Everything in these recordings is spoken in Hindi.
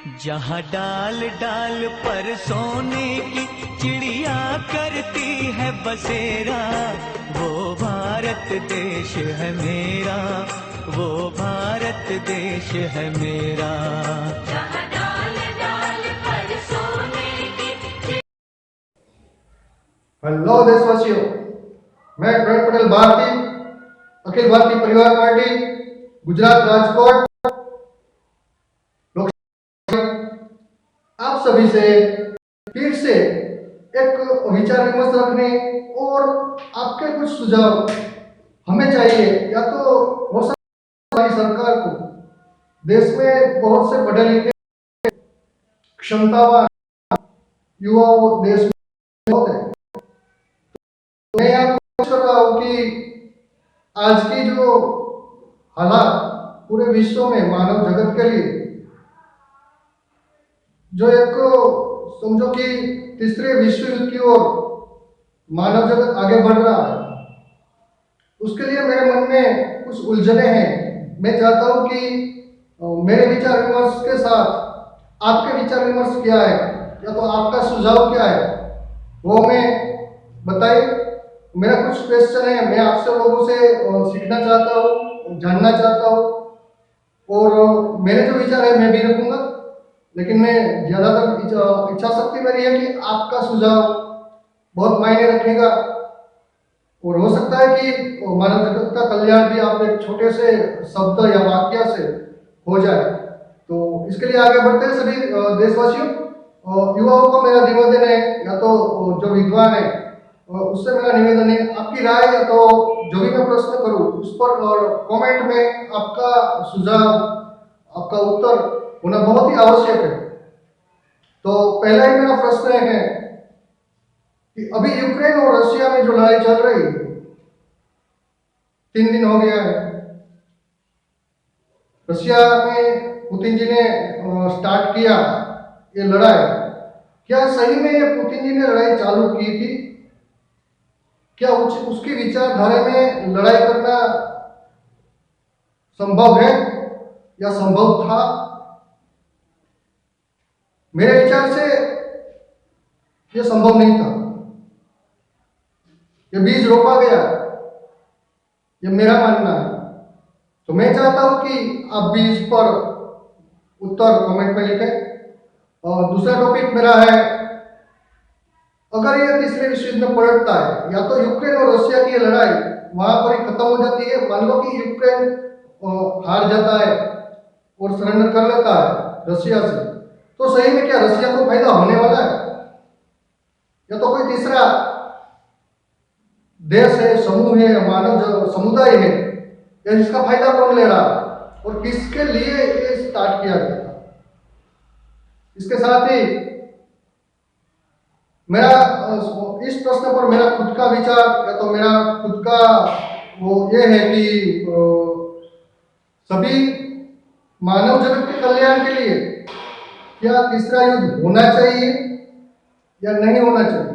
जहाँ डाल डाल पर सोने की चिड़िया करती है बसेरा, वो भारत देश है मेरा, वो भारत देश है मेरा। जहाँ डाल डाल पर सोने की। हेलो देशवासियों, मैं प्रवीण पटेल भारती, अखिल भारतीय परिवार पार्टी गुजरात राजकोट आप सभी से फिर से एक विचार विमर्श रखने और आपके कुछ सुझाव हमें चाहिए। या तो हो सकता है हमारी सरकार को, देश में बहुत से पढ़े लिखे क्षमतावान युवा देश में होते हैं। तो मैं यहाँ कोशिश कर रहा हूँ कि आज की जो हालात पूरे विश्व में मानव जगत के लिए, जो एक समझो कि तीसरे विश्व युद्ध की ओर मानव जगत आगे बढ़ रहा है, उसके लिए मेरे मन में कुछ उलझने हैं। मैं चाहता हूं कि मेरे विचार विमर्श के साथ आपके विचार विमर्श क्या है या तो आपका सुझाव क्या है वो मैं बताइए। मेरा कुछ क्वेश्चन है, मैं आपसे लोगों से सीखना चाहता हूँ, जानना चाहता हूँ, और मेरे जो विचार है मैं भी रखूंगा, लेकिन मैं ज़्यादातर इच्छा शक्ति मेरी है कि आपका सुझाव बहुत मायने रखेगा। और हो सकता है कि मानव जगत का कल्याण भी आप एक छोटे से शब्द या वाक्य से हो जाए। तो इसके लिए आगे बढ़ते हैं सभी देशवासियों। युवाओं को मेरा निवेदन है, या तो जो विद्वान है उससे मेरा निवेदन है, आपकी राय या तो जो भी मैं प्रश्न करूं उस पर कमेंट में आपका सुझाव, आपका उत्तर होना बहुत ही आवश्यक है। तो पहला ही मेरा प्रश्न है कि अभी यूक्रेन और रशिया में जो लड़ाई चल रही है, 3 दिन हो गया है। रशिया में पुतिन जी ने स्टार्ट किया ये लड़ाई। क्या सही में ये पुतिन जी ने लड़ाई चालू की थी? क्या उसकी विचारधारा में लड़ाई करना संभव है या संभव था? मेरे विचार से यह संभव नहीं था। ये बीज रोपा गया, ये मेरा मानना है। तो मैं चाहता हूं कि आप भी इस पर उत्तर कमेंट में लिखें। और दूसरा टॉपिक मेरा है, अगर ये तीसरे विश्व युद्ध में पलटता है, या तो यूक्रेन और रशिया की लड़ाई वहां पर ही खत्म हो जाती है। मान लो कि यूक्रेन हार जाता है और सरेंडर कर लेता है रशिया से, तो सही में क्या रशिया को फायदा होने वाला है, या तो कोई तीसरा देश है, समूह है, मानव समुदाय है, या इसका फायदा कौन ले रहा है और किसके लिए ये स्टार्ट किया गया था? इसके साथ ही मेरा इस प्रश्न पर मेरा खुद का विचार या तो मेरा खुद का वो ये है कि सभी मानव जगत के कल्याण के लिए क्या तीसरा युद्ध होना चाहिए या नहीं होना चाहिए?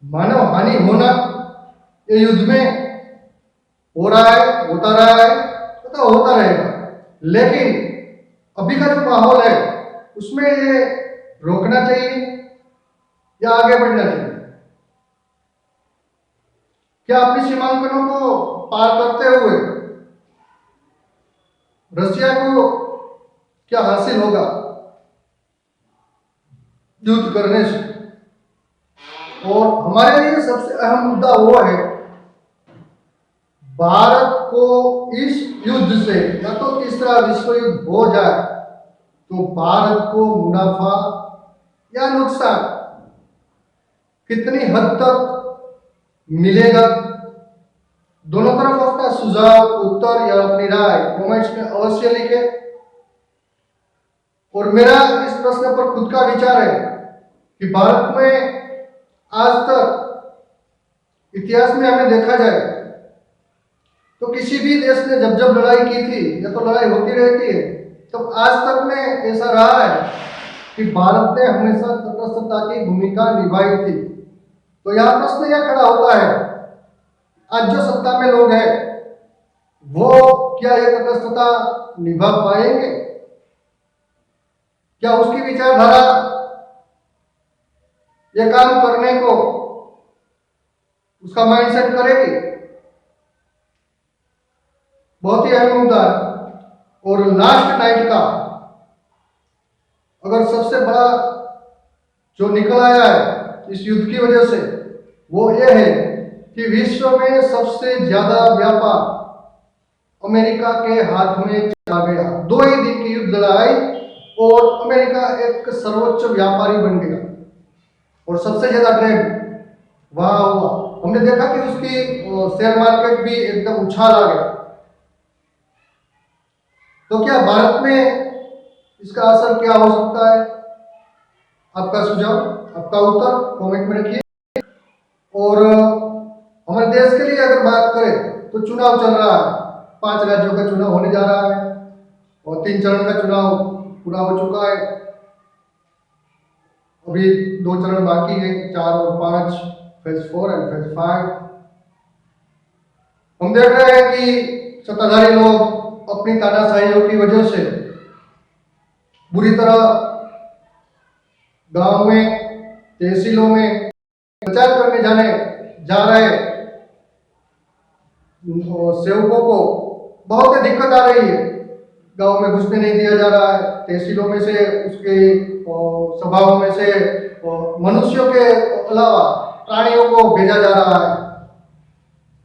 मानव हानि होना ये युद्ध में हो रहा है, होता रहा है, तो होता रहेगा, लेकिन अभी का जो माहौल है उसमें ये रोकना चाहिए या आगे बढ़ना चाहिए? क्या अपनी सीमांकनों को पार करते हुए रशिया को क्या हासिल होगा युद्ध करने से? और हमारे लिए सबसे अहम मुद्दा वो है, भारत को इस युद्ध से या तो तीसरा विश्व युद्ध हो जाए तो भारत को मुनाफा या नुकसान कितनी हद तक मिलेगा? दोनों तरफ अपना सुझाव, उत्तर या अपनी राय कमेंट्स में अवश्य लिखें। और मेरा इस प्रश्न पर खुद का विचार है कि भारत में आज तक इतिहास में हमें देखा जाए तो किसी भी देश ने जब जब लड़ाई की थी या तो लड़ाई होती रहती है, तो आज तक में ऐसा रहा है कि भारत ने हमेशा तटस्थता की भूमिका निभाई थी। तो यहाँ प्रश्न यह खड़ा होता है, आज जो सत्ता में लोग हैं वो क्या यह तटस्थता निभा पाएंगे? क्या उसकी विचारधारा ये काम करने को उसका माइंडसेट करेगी? बहुत ही अहम मुद्दा है। और लास्ट नाइट का अगर सबसे बड़ा जो निकल आया है इस युद्ध की वजह से, वो ये है कि विश्व में सबसे ज्यादा व्यापार अमेरिका के हाथ में चला गया। 2 ही दिन की युद्ध लड़ाई और अमेरिका एक सर्वोच्च व्यापारी बन गया और सबसे ज्यादा ट्रेड वहां हुआ। हमने देखा कि उसकी शेयर मार्केट भी एकदम उछाल आ गया। तो क्या भारत में इसका असर क्या हो सकता है? आपका सुझाव, आपका उत्तर कमेंट में रखिए। और हमारे देश के लिए अगर बात करें तो चुनाव चल रहा है, 5 राज्यों का चुनाव होने जा रहा है और 3 चरण का चुनाव पूरा हो चुका है। अभी 2 चरण बाकी है, 4 और 5, फेज 4 एंड फेज 5। हम देख रहे हैं कि सत्ताधारी लोग अपनी तानाशाहियों की वजह से बुरी तरह गांव में, तहसीलों में प्रचार करने जा रहे सेवकों को बहुत ही दिक्कत आ रही है। गांव में घुसने नहीं दिया जा रहा है, तहसीलों में से, उसके सभाओं में से मनुष्यों के अलावा प्राणियों को भेजा जा रहा है।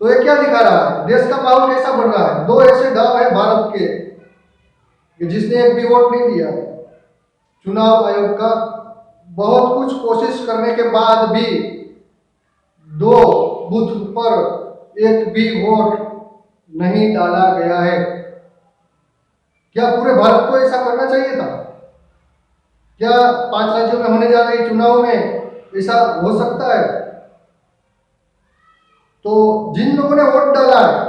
तो ये क्या दिखा रहा है? देश का माहौल कैसा बन रहा है? 2 ऐसे गांव है भारत के जिसने एक भी वोट नहीं दिया। चुनाव आयोग का बहुत कुछ कोशिश करने के बाद भी 2 बूथ पर एक भी वोट नहीं डाला गया है। क्या पूरे भारत को ऐसा करना चाहिए था? क्या 5 राज्यों में होने जा रहे चुनाव में ऐसा हो सकता है? तो जिन लोगों ने वोट डाला है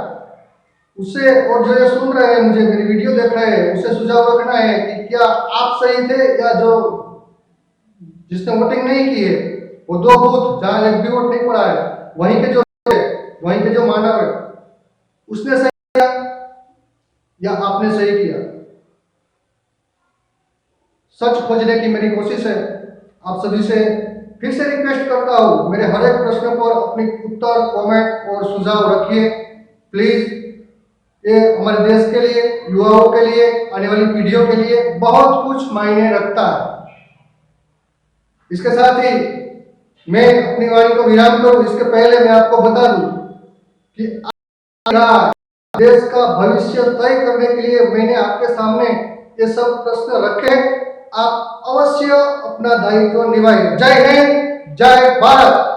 उससे, और जो ये सुन रहे हैं, मुझे मेरी वीडियो देख रहे हैं, उससे सुझाव रखना है कि क्या आप सही थे या जो जिसने वोटिंग नहीं की है, वो 2 बूथ जहां एक भी वोट नहीं पड़ा है, वहीं के जो मानव है, उसने सही किया या आपने सही किया? सच खोजने की मेरी कोशिश है। आप सभी से फिर से रिक्वेस्ट करता हूं, मेरे हर एक प्रश्न पर अपनी उत्तर, कमेंट और सुझाव रखिए प्लीज। ये हमारे देश के लिए, युवाओं के लिए, आने वाली पीढ़ियों के लिए बहुत कुछ मायने रखता है। इसके साथ ही मैं अपनी वाणी को विराम करूं, इसके पहले मैं आपको बता दूं कि देश का भविष्य तय करने के लिए मैंने आपके सामने ये सब प्रश्न रखे। आप अवश्य अपना दायित्व निभाएं। जय हिंद, जय भारत।